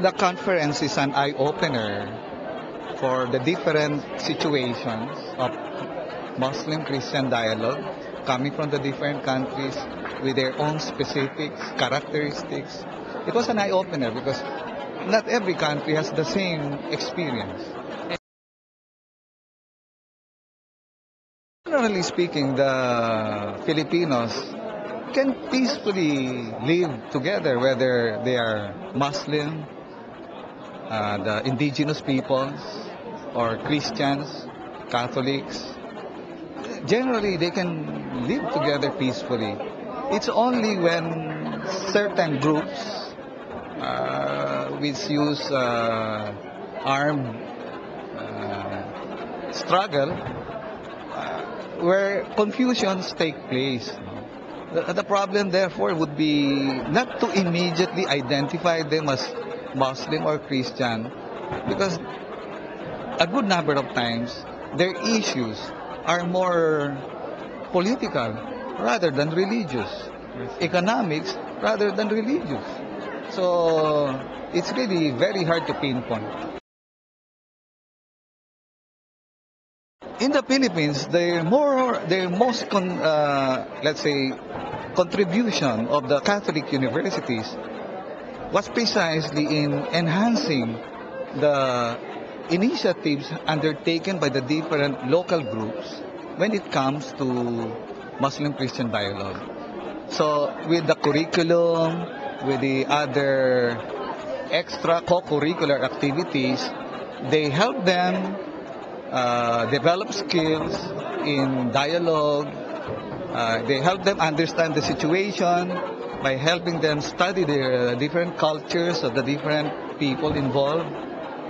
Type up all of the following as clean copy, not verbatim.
The conference is an eye-opener for the different situations of Muslim-Christian dialogue coming from the different countries with their own specific characteristics. It was an eye-opener because not every country has the same experience. Generally speaking, the Filipinos can peacefully live together, whether they are Muslim, the indigenous peoples, or Christians, Catholics. Generally, they can live together peacefully. It's only when certain groups which use armed struggle where confusions take place. The problem, therefore, would be not to immediately identify them as Muslim or Christian, because a good number of times their issues are more political rather than religious, economics rather than religious. So it's really very hard to pinpoint. In the Philippines, their most let's say contribution of the Catholic universities was precisely in enhancing the initiatives undertaken by the different local groups when it comes to Muslim-Christian dialogue. So with the curriculum, with the other extra co-curricular activities, they help them develop skills in dialogue. They help them understand the situation by helping them study the different cultures of the different people involved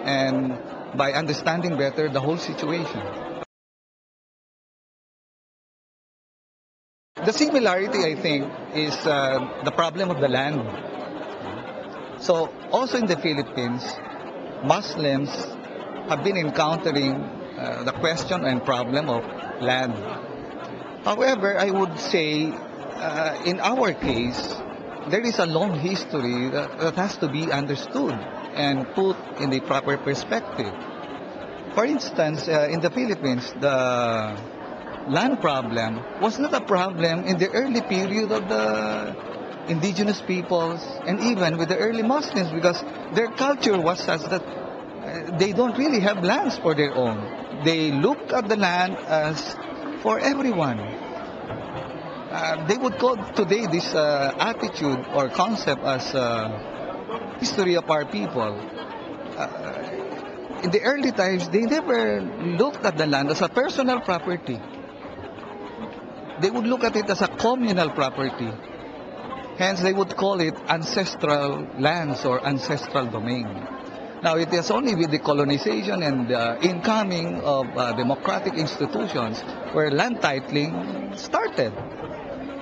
and by understanding better the whole situation. The similarity, I think, is the problem of the land. So also in the Philippines, Muslims have been encountering the question and problem of land. However, I would say in our case, there is a long history that has to be understood and put in the proper perspective. For instance, in the Philippines, the land problem was not a problem in the early period of the indigenous peoples and even with the early Muslims, because their culture was such that they don't really have lands for their own. They look at the land as for everyone. They would call today this attitude or concept as history of our people. In the early times, they never looked at the land as a personal property. They would look at it as a communal property. Hence, they would call it ancestral lands or ancestral domain. Now, it is only with the colonization and the incoming of democratic institutions where land titling started.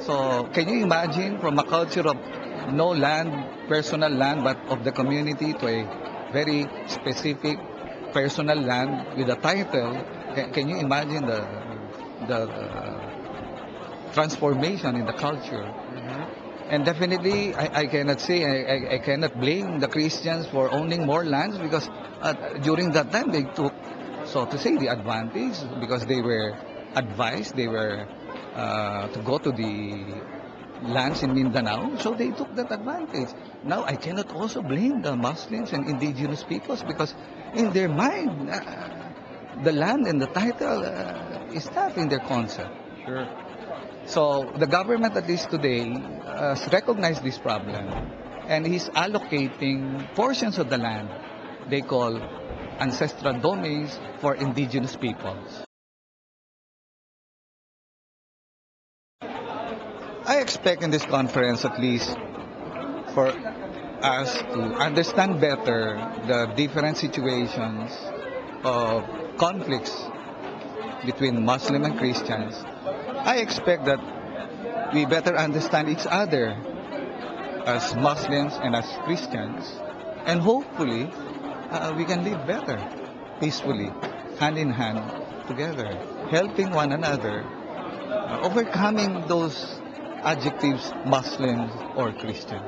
So, can you imagine from a culture of no land, personal land, but of the community to a very specific personal land with a title? Can you imagine the transformation in the culture? And definitely, I cannot say, I cannot blame the Christians for owning more lands, because during that time they took, so to say, the advantage, because they were advised, they were to go to the lands in Mindanao, so they took that advantage. Now, I cannot also blame the Muslims and indigenous peoples, because in their mind, the land and the title is not in their concept. Sure. So the government, at least today, has recognized this problem and is allocating portions of the land they call ancestral domains for indigenous peoples. I expect in this conference, at least, for us to understand better the different situations of conflicts between Muslim and Christians. I expect that we better understand each other as Muslims and as Christians, and hopefully we can live better, peacefully, hand in hand, together, helping one another, overcoming those adjectives Muslim or Christian.